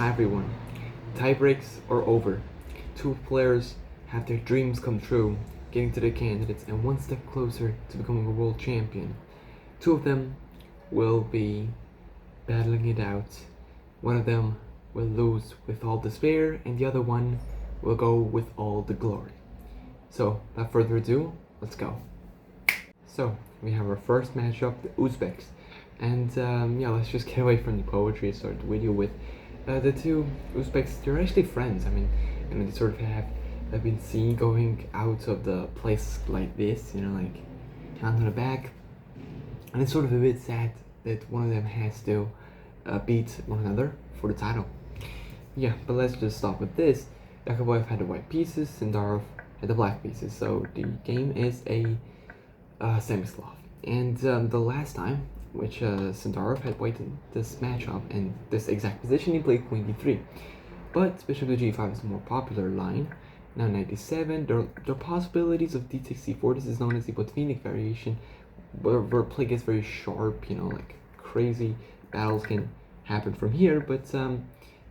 Hi everyone. Tie breaks are over. Two players have their dreams come true, getting to the candidates and one step closer to becoming a world champion. Two of them will be battling it out. One of them will lose with all despair, and the other one will go with all the glory. So, without further ado, let's go. So, we have our first matchup, the Uzbeks. And let's just get away from the poetry and start the video with the two Uzbeks. They're actually friends. I mean, they sort of have been seen going out of the place like this, like hand on the back. And it's sort of a bit sad that one of them has to beat one another for the title. Yeah, but let's just start with this. Yakkkuboev had the white pieces, Sindarov had the black pieces. So the game is a semi-slav. And the last time, which Sindarov had white in this matchup and this exact position, he played queen d3. But bishop to g5 is a more popular line. Now knight d7, there are possibilities of d6 c4. This is known as the Botvinnik variation, where play gets very sharp, like crazy battles can happen from here. But the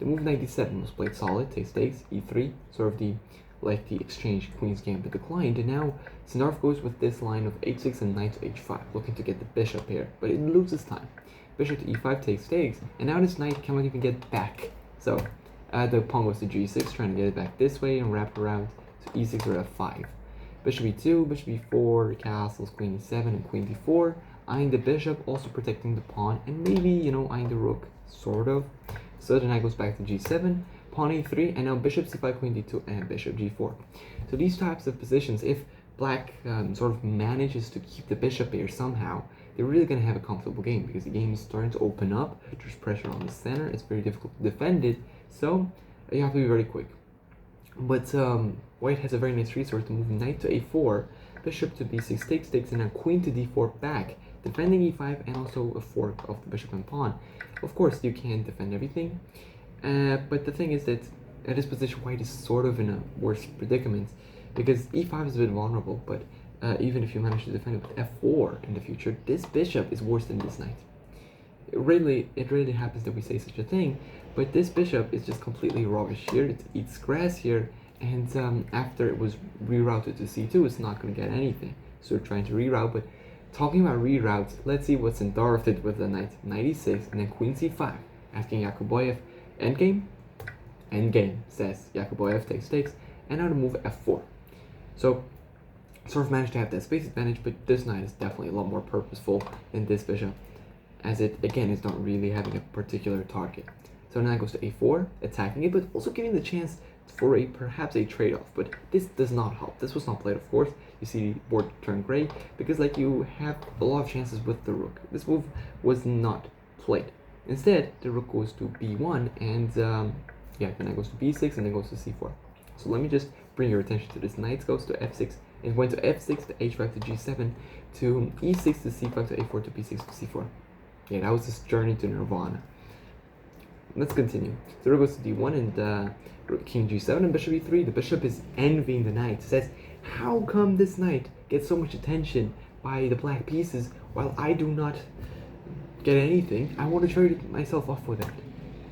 move knight d7 was played solid, takes e3, sort of the exchange queen's gambit declined, and now Sindarov goes with this line of h6 and knight to h5, looking to get the bishop here, but it loses time. Bishop to e5 takes, and now this knight cannot even get back. So the pawn goes to g6, trying to get it back this way and wrap around to e6 or f5. Bishop e2, bishop e4, castles, queen e7, and queen d4, eyeing the bishop, also protecting the pawn, and maybe, eyeing the rook, sort of. So the knight goes back to g7, pawn e3, and now bishop c5, queen d2, and bishop g4. So these types of positions, if black sort of manages to keep the bishop here somehow, they're really going to have a comfortable game, because the game is starting to open up, there's pressure on the center, it's very difficult to defend it, so you have to be very quick. But white has a very nice resource to move knight to a4, bishop to b6 takes, and then queen to d4 back, defending e5 and also a fork of the bishop and pawn. Of course, you can't defend everything, but the thing is that at this position, white is sort of in a worse predicament, because e5 is a bit vulnerable, but even if you manage to defend it with f4 in the future, this bishop is worse than this knight. It really happens that we say such a thing, but this bishop is just completely rubbish here. It eats grass here, and after it was rerouted to c2, it's not going to get anything. So we're trying to reroute, but talking about reroutes, let's see what Sindarov did with the knight e6 and then queen c5, asking Yakkkuboev, endgame? Endgame, says Yakkkuboev, takes, and now to move f4. So, sort of managed to have that space advantage, but this knight is definitely a lot more purposeful than this bishop, as it, again, is not really having a particular target. So now it goes to a4, attacking it, but also giving the chance for perhaps a trade-off, but this does not help. This was not played, of course. You see the board turn gray, because you have a lot of chances with the rook. This move was not played. Instead, the rook goes to b1, and then it goes to b6, and then goes to c4. So let me just bring your attention to this. Knight goes to f6, and went to f6 to h5 to g7, to e6 to c5 to a4 to b6 to c4. Yeah, that was his journey to nirvana. Let's continue. The rook goes to d1 and king g7 and bishop e3. The bishop is envying the knight. Says, how come this knight gets so much attention by the black pieces while I do not get anything? I want to trade myself off for that.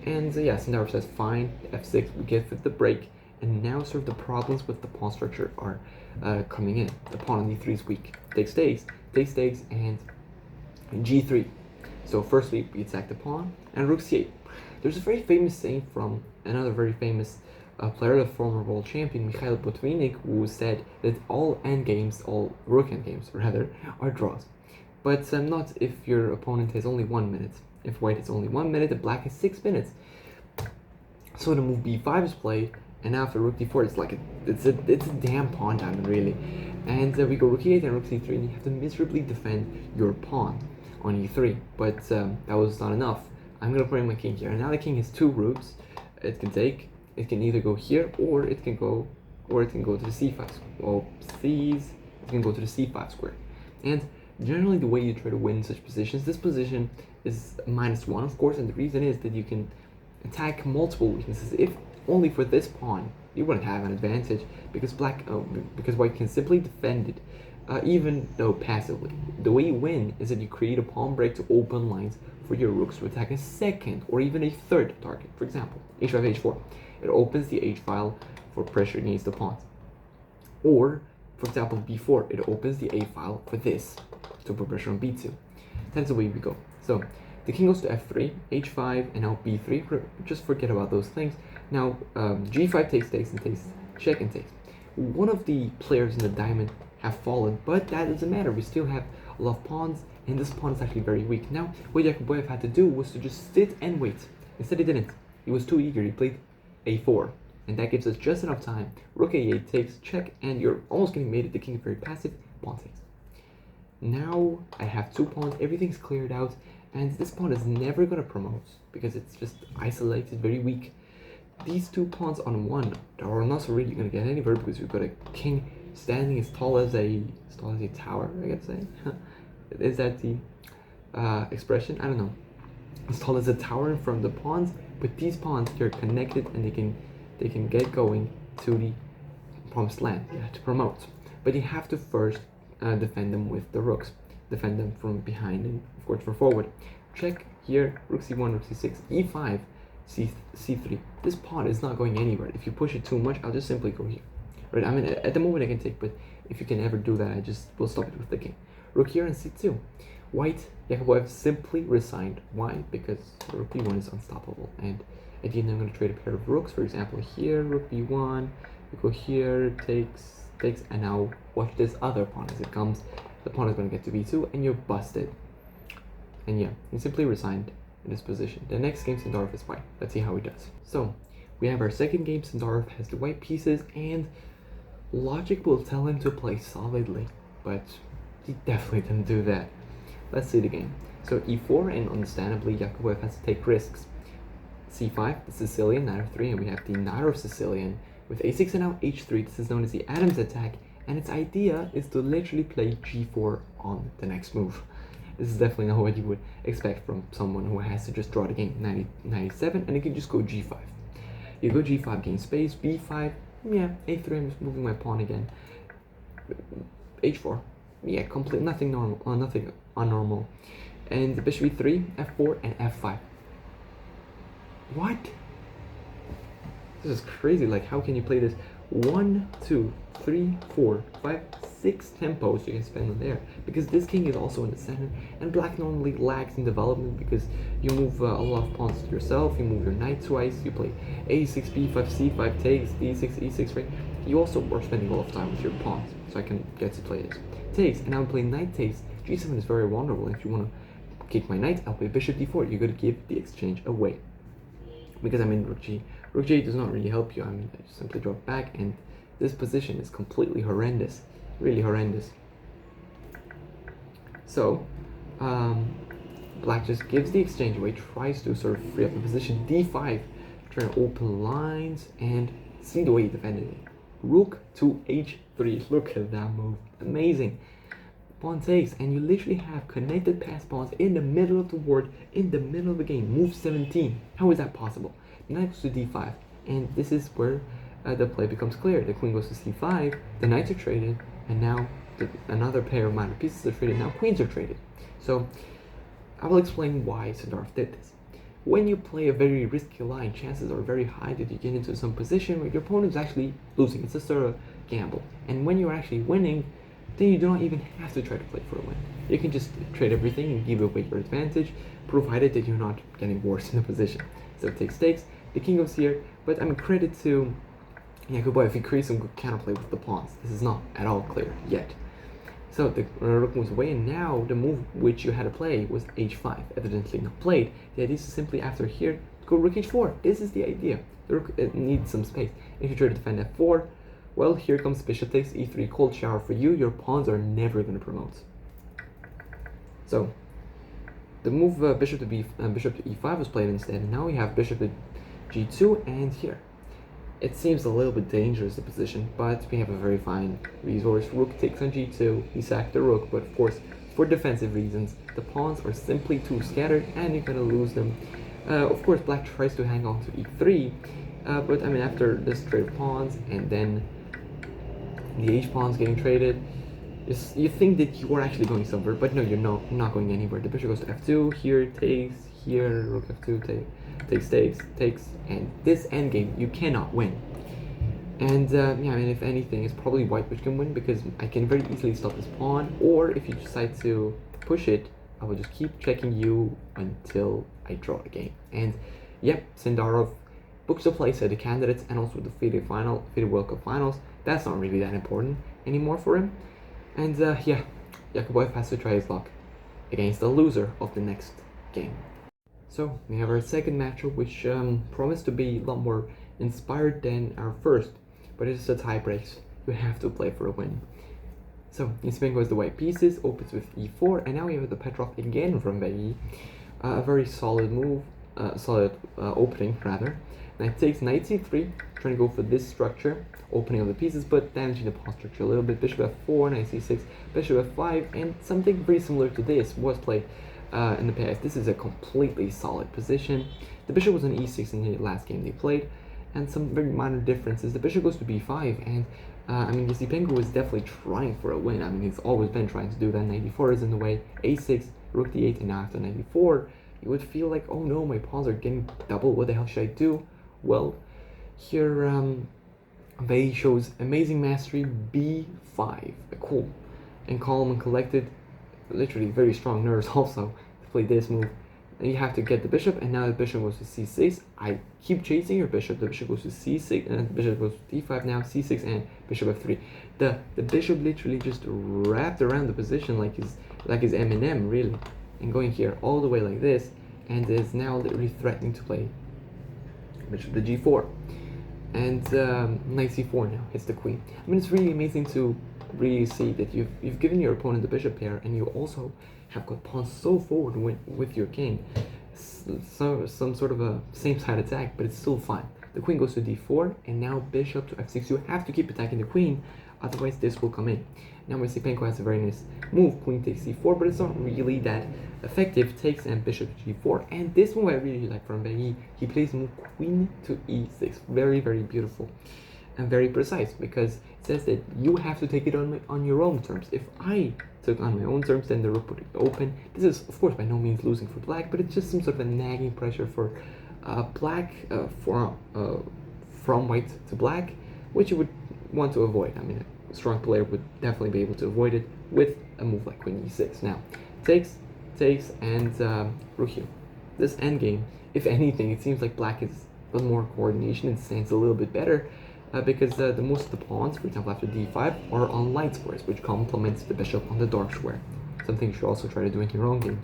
And Sindarov says, fine, f6, we get the break. And now sort of the problems with the pawn structure are coming in. The pawn on d3 is weak. Takes, and g3. So firstly, we attack the pawn, and rook c8. There's a very famous saying from another very famous player, the former world champion, Mikhail Botvinnik, who said that all endgames, all rook endgames rather, are draws. But not if your opponent has only 1 minute. If white has only 1 minute, and black has 6 minutes. So the move b5 is played, and now after rook d4, it's a damn pawn diamond, really. And we go rook e8 and rook c3, and you have to miserably defend your pawn on e3. But that was not enough. I'm gonna bring my king here, and now the king has 2 routes. It can either go here, or it can go to the c5. Well, it can go to the c5 square. And generally, the way you try to win such positions, this position is -1, of course, and the reason is that you can attack multiple weaknesses. If only for this pawn, you wouldn't have an advantage, because white can simply defend it, even though passively. The way you win is that you create a pawn break to open lines for your rooks to attack a second or even a third target. For example, h5, h4. It opens the h file for pressure against the pawns. Or, for example, b4. It opens the a file for this to put pressure on b2. That's the way we go. So the king goes to f3, h5, and now b3. Just forget about those things. Now g5 takes, and takes, check and takes. One of the players in the diamond have fallen, but that doesn't matter. We still have a lot of pawns, and this pawn is actually very weak. Now, what Yakkkuboev had to do was to just sit and wait. Instead, he didn't. He was too eager. He played a4, and that gives us just enough time. Rook a8 takes, check, and you're almost getting mated. The king is very passive. Pawn takes. Now I have 2 pawns. Everything's cleared out, and this pawn is never gonna promote because it's just isolated, very weak. These 2 pawns on one are not really gonna get anywhere because we've got a king standing as tall as a tower, I guess. Is that the expression? I don't know. As tall as a tower in front of the pawns, but these pawns, they're connected and they can get going to the promised land. You have to promote, but you have to first defend them with the rooks. Defend them from behind and of course from forward. Check here, rook c1, rook c6, e5, c3. This pawn is not going anywhere. If you push it too much, I'll just simply go here. Right? I mean, at the moment I can take, but if you can ever do that, I just will stop it with the king. Rook here and c2. White, Yakkkuboev simply resigned. Why? Because rook b1 is unstoppable. And at the end, I'm going to trade a pair of rooks. For example, here, rook b1, we go here, takes, and now watch this other pawn as it comes. The pawn is going to get to b2, and you're busted. And yeah, he simply resigned in this position. The next game, Sindarov is white. Let's see how he does. So, we have our second game. Sindarov has the white pieces, and logic will tell him to play solidly, but he definitely didn't do that. Let's see the game. So e4, and understandably, Yakkkuboev has to take risks. c5, the Sicilian, knight f3, and we have the Naruto Sicilian with a6 and now h3. This is known as the Adams attack, and its idea is to literally play g4 on the next move. This is definitely not what you would expect from someone who has to just draw the game. 97, and you can just go g5. You go g5, gain space, b5, yeah, a3, I'm just moving my pawn again. h4, yeah, complete, nothing normal, nothing unnormal. And bishop e3, f4, and f5. What? This is crazy. Like, how can you play this 1, 2, 3, 4, 5, 6 tempos you can spend on there? Because this king is also in the center, and black normally lags in development because you move a lot of pawns to yourself, you move your knight twice, you play a6, b5, c5 takes, d6, e6, right? You also are spending a lot of time with your pawns, so I can get to play this. Takes, and now I'm playing knight takes. g7 is very vulnerable. If you want to kick my knight, I'll play bishop d4. You're going to give the exchange away. Because I mean, rook g. Rook g does not really help you. I mean, I just simply drop back, and this position is completely horrendous. Really horrendous. So, black just gives the exchange away, tries to sort of free up the position. d5, trying to open lines, and see the way he defended it. Rook to h3. Look at that move. Amazing. Pawn takes, and you literally have connected pass pawns in the middle of the board, in the middle of the game. Move 17. How is that possible? Knight goes to d5, and this is where the play becomes clear. The queen goes to c5, the knights are traded, and now another pair of minor pieces are traded. Now queens are traded. So I will explain why Sindarov did this. When you play a very risky line, chances are very high that you get into some position where your opponent is actually losing. It's a sort of gamble. And when you're actually winning, then you do not even have to try to play for a win. You can just trade everything and give away your advantage, provided that you're not getting worse in the position. So it takes stakes. The king goes here, but I mean, credit to Yakkkuboev, he creates some good counterplay with the pawns. This is not at all clear yet. So the rook moves away, and now the move which you had to play was h5, evidently not played. The idea is to simply after here, go rook h4. This is the idea. The rook needs some space. If you try to defend f4, well, here comes bishop takes e3, cold shower for you. Your pawns are never going to promote. So the move bishop to e5 was played instead, and now we have bishop to g2, and here it seems a little bit dangerous, the position, but we have a very fine resource. Rook takes on g2, he sacked the rook, but of course, for defensive reasons, the pawns are simply too scattered, and you're going to lose them. Of course, black tries to hang on to e3, but I mean, after this trade of pawns, and then the h pawns getting traded, You think that you are actually going somewhere, but no, you're not going anywhere. The bishop goes to f2, here takes, here rook f2 takes, and this endgame you cannot win. And yeah, I mean, if anything, it's probably white which can win, because I can very easily stop this pawn, or if you decide to push it, I will just keep checking you until I draw the game. And yep, Sindarov books a place at the candidates and also the FIDE World Cup finals. That's not really that important anymore for him. And yeah, Yakkkuboev has to try his luck against the loser of the next game. So we have our second matchup, which promised to be a lot more inspired than our first, but it's a tie breaks. You have to play for a win. So Esipenko has the white pieces, opens with e4, and now we have the Petrov again from Wei Yi. A very solid move, opening rather. Knight takes, knight c3, trying to go for this structure, opening of the pieces, but damaging the pawn structure a little bit. Bishop f4, knight c6, bishop f5, and something very similar to this was played in the past. This is a completely solid position. The bishop was on e6 in the last game they played, and some very minor differences. The bishop goes to b5, and I mean, Esipenko was definitely trying for a win. I mean, he's always been trying to do that. Knight d4 is in the way, a6, rook d8, and now after knight d4, you would feel like, oh no, my pawns are getting double, what the hell should I do? Well, here Wei shows amazing mastery, b5, cool, and calm and collected, literally very strong nerves also to play this move. Then you have to get the bishop, and now the bishop goes to c6. I keep chasing your bishop. The bishop goes to c6, and the bishop goes to d5 now, c6, and bishop f3. The bishop literally just wrapped around the position like his Eminem, really, and going here all the way like this, and is now literally threatening to play bishop to g4, and knight c4 now hits the queen. I mean, it's really amazing to really see that you've given your opponent the bishop pair, and you also have got pawns so forward with your king. So some sort of a same side attack, but it's still fine. The queen goes to d4, and now bishop to f6. You have to keep attacking the queen, otherwise this will come in. Now Esipenko has a very nice move, queen takes c4, but it's not really that effective. Takes and bishop to g4, and this move I really like from Wei Yi. He plays move queen to e6, very, very beautiful and very precise, because it says that you have to take it on your own terms. If I took on my own terms, then the rook would open. This is, of course, by no means losing for black, but it's just some sort of a nagging pressure for black from white to black, which you would want to avoid. I mean, a strong player would definitely be able to avoid it with a move like queen e6. Now, takes, and rook here. This endgame, if anything, it seems like black is a little more coordination and stands a little bit better, because the most of the pawns, for example after d5, are on light squares, which complements the bishop on the dark square. Something you should also try to do in your own games.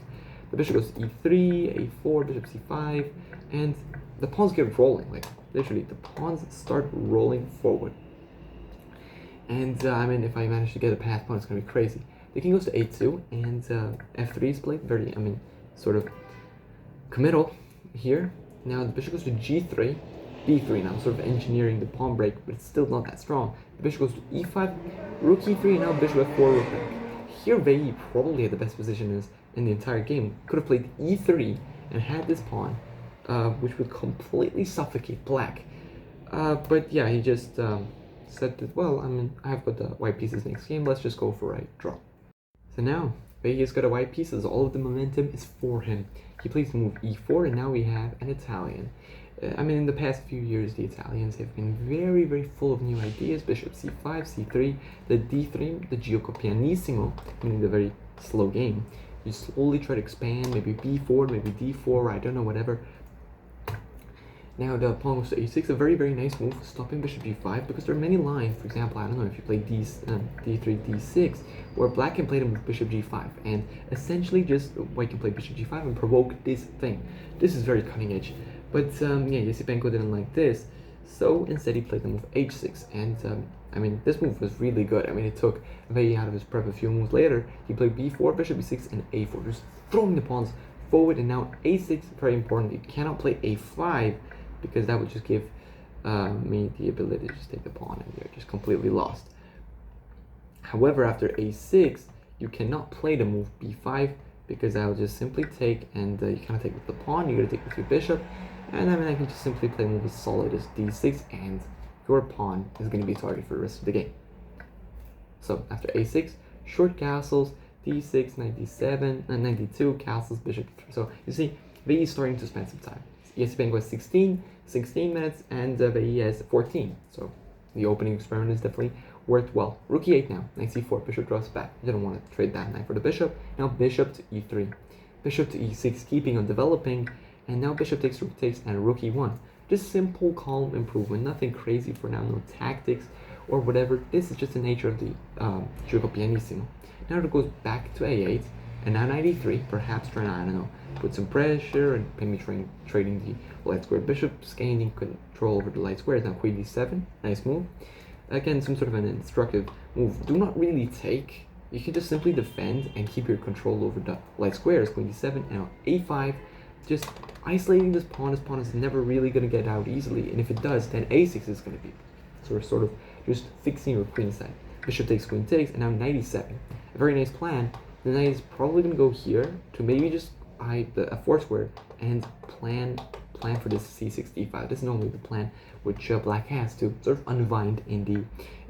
The bishop goes to e3, a4, bishop c5, and the pawns get rolling. Like, literally, the pawns start rolling forward. And I mean, if I manage to get a path pawn, it's going to be crazy. The king goes to a2, and f3 is played. Very, I mean, sort of committal here. Now the bishop goes to g3, b3, now sort of engineering the pawn break, but it's still not that strong. The bishop goes to e5, rook e3, now bishop f4, rook back. Here Wei Yi probably had the best position in the entire game. Could have played e3 and had this pawn, which would completely suffocate black. But yeah, he just said that, well, I mean, I've got the white pieces next game, let's just go for a draw. So now, Wei Yi's got a white pieces, all of the momentum is for him. He plays move e4, and now we have an Italian. I mean, in the past few years, the Italians have been very, very full of new ideas. Bishop c5, c3, the d3, the gioco pianissimo, meaning the very slow game. You slowly try to expand, maybe b4, maybe d4, I don't know, whatever. Now the pawn goes to a6, a very, very nice move, stopping bishop g5, because there are many lines. For example, I don't know, if you play d3, d6, where black can play the move bishop g5, and essentially just white can play bishop g5 and provoke this thing. This is very cutting edge. But yeah, Esipenko didn't like this, so instead he played the move h6, and I mean, this move was really good. I mean, it took Wei Yi out of his prep a few moves later. He played b4, bishop b6, and a4, just throwing the pawns forward, and now a6, very important. You cannot play a5, because that would just give me the ability to just take the pawn, and you're just completely lost. However, after a6, you cannot play the move b5, because I'll just simply take, and you cannot take with the pawn, you're going to take with your bishop, and I mean, I can just simply play a move as solid as d6, and your pawn is going to be targeted for the rest of the game. So after a6, short castles, d6, 97, 92, castles, bishop. So you see, Wei Yi is starting to spend some time. Esipenko has 16 minutes, and Wei Yi has 14. So the opening experiment is definitely worked well. Rook e8 now, knight c4, bishop drops back. I didn't want to trade that knight for the bishop. Now bishop to e3, bishop to e6, keeping on developing, and now bishop takes, and rook e1. Just simple, calm improvement, nothing crazy for now, no tactics or whatever. This is just the nature of the gioco pianissimo. Now it goes back to a8, and now knight e3, perhaps trying to, I don't know, put some pressure and maybe trading the light square bishops, gaining control over the light squares. Now queen d7, nice move. Again, some sort of an instructive move. Do not really take. You can just simply defend and keep your control over the light squares. Queen d7, and now a5, just isolating this pawn. This pawn is never really going to get out easily, and if it does, then a6 is going to be sort of just fixing your queen side. Bishop takes, queen takes, and now knight e7. A very nice plan. The knight is probably going to go here to maybe just hide the f4 square and plan for this c6 d5. This is normally the plan which black has to sort of unwind in the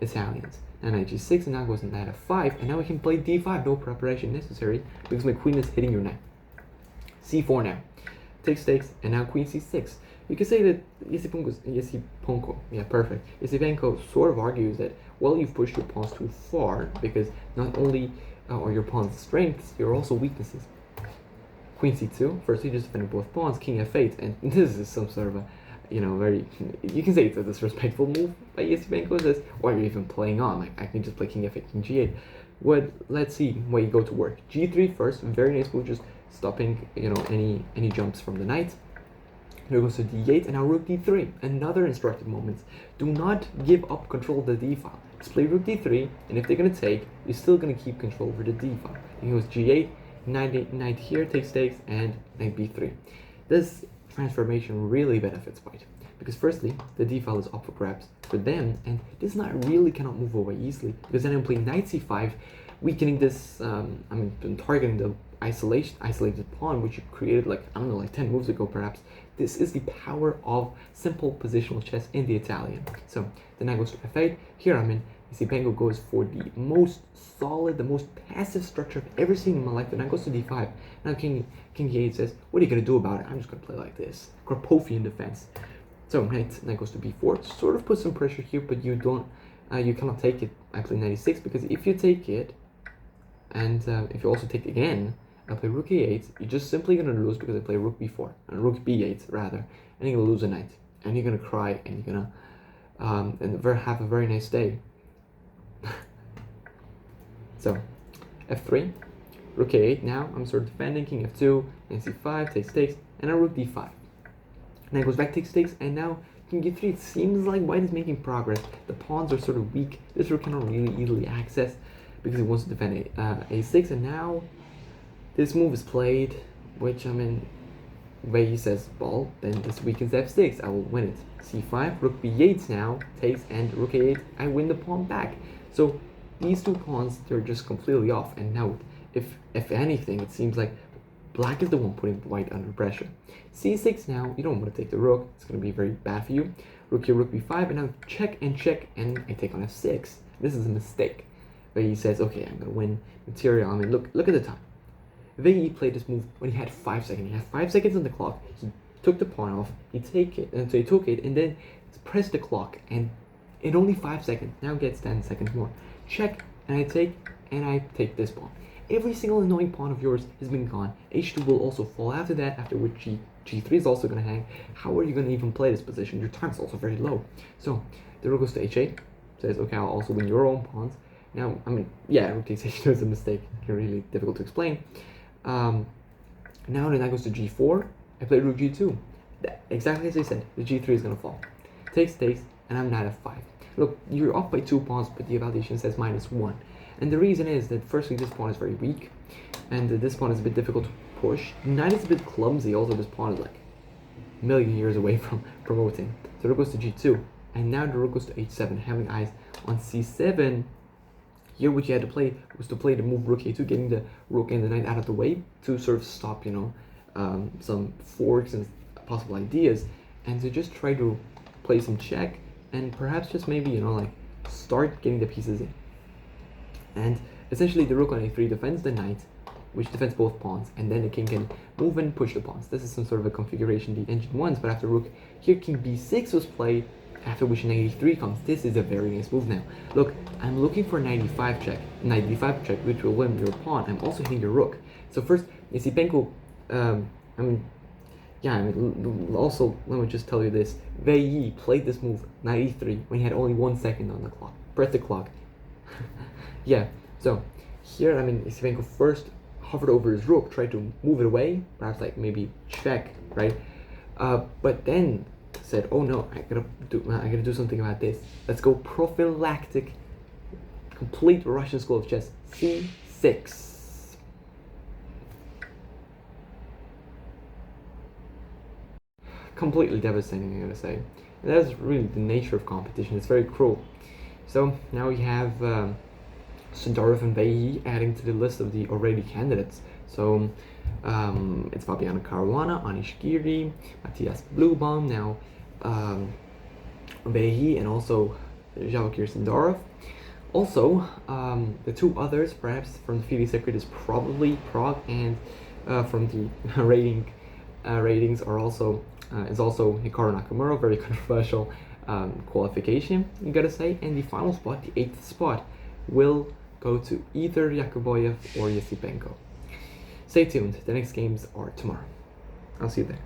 Italians. Now knight g6, and now goes knight f5, and now we can play d5. No preparation necessary because my queen is hitting your knight. c4 now. Takes, and now queen c6. You can say that Esipenko, yeah, perfect. Esipenko sort of argues that, well, you've pushed your pawns too far because not only are your pawns' strengths, you're also weaknesses. Queen c2, first you just defended both pawns, king f8, and this is some sort of a, very, you can say it's a disrespectful move by Esipenko, this, or you're even playing on, like, I can just play king f8, king g8. Let's see where you go to work. g3 first, very nice move, just stopping, any jumps from the knight. There goes to d8, and now rook d3, another instructive moment. Do not give up control of the d file. Just play rook d3, and if they're going to take, you're still going to keep control over the d file. Then goes g8, knight here, takes, and knight b3. This transformation really benefits white, because firstly, the d file is up for grabs for them, and this knight really cannot move away easily, because then I'm playing knight c5, weakening this, targeting the isolated pawn, which you created like 10 moves ago perhaps. This is the power of simple positional chess in the Italian. So the knight goes to f8. Here Esipenko goes for the most solid, the most passive structure I've ever seen in my life. The knight goes to d5. Now king e8 says, what are you gonna do about it? I'm just gonna play like this. Karpathian defense. So knight goes to b4. Sort of put some pressure here, but you cannot take it. I play knight e6 because if you take it, and if you also take it again, I play rook e8, you're just simply going to lose because I play rook b4, and rook b8 rather, and you're going to lose a knight, and you're going to cry, and you're going to have a very nice day. So, f3, rook a8 now, I'm sort of defending, king f2, and c5, takes, and now rook d5. Knight goes back, takes, and now king e3, it seems like white is making progress. The pawns are sort of weak, this rook cannot really easily access, because he wants to defend a6, and now this move is played, which Wei Yi says, well, then this weakens f6, I will win it. c5, rook b8 now, takes, and rook a8, I win the pawn back. So these two pawns, they're just completely off, and now, if anything, it seems like black is the one putting white under pressure. c6 now, you don't want to take the rook, it's going to be very bad for you. Rook here, rook b5, and now check, and I take on f6. This is a mistake. Wei Yi says, okay, I'm going to win material. Look at the time. Wei Yi played this move when he had 5 seconds. He had 5 seconds on the clock. He took the pawn off. He took it, and then pressed the clock. And in only 5 seconds, now gets 10 seconds more. Check, and I take this pawn. Every single annoying pawn of yours has been gone. h2 will also fall after that, after which g3 is also going to hang. How are you going to even play this position? Your time is also very low. So the rook goes to h8. Says, okay, I'll also win your own pawns. Now, rook takes h2 is a mistake. Really difficult to explain. Now the knight goes to g4. I play rook g2. Exactly as I said, the g3 is going to fall. Takes, and I'm knight f5. Look, you're off by 2 pawns, but the evaluation says -1. And the reason is that, firstly, this pawn is very weak, and this pawn is a bit difficult to push. Knight is a bit clumsy, also this pawn is like a million years away from promoting. So rook goes to g2, and now the rook goes to h7, having eyes on c7. Here what you had to play was to play the move rook a2, getting the rook and the knight out of the way to sort of stop, some forks and possible ideas, and to just try to play some check, and perhaps just maybe, start getting the pieces in. And Essentially, the rook on a3 defends the knight, which defends both pawns, and then the king can move and push the pawns. This is some sort of a configuration the engine wants, but after rook, here king b6 was played, after which knight e3 comes. This is a very nice move now. Look, I'm looking for knight e5 check, which will win your pawn. I'm also hitting your rook. So first, Esipenko, also, let me just tell you this. Wei Yi played this move, knight e3, when he had only 1 second on the clock. Press the clock. Yeah, so here, Esipenko first hovered over his rook, tried to move it away, perhaps like maybe check, right? But then said, oh no, I gotta do something about this. Let's go prophylactic, complete Russian school of chess, c6. Completely devastating, I gotta say. And that's really the nature of competition. It's very cruel. So now we have Sindarov and Wei Yi adding to the list of the already candidates. So it's Fabiano Caruana, Anish Giri, Matthias Bluebaum, now Wei Yi, and also Yakkkuboev-Sindarov. Also, the two others, perhaps from the FIDE circuit, is probably Prague, and from the ratings are also is also Hikaru Nakamura, very controversial qualification, you gotta say. And the final spot, the 8th spot, will go to either Yakkkuboev or Esipenko. Stay tuned, the next games are tomorrow. I'll see you there.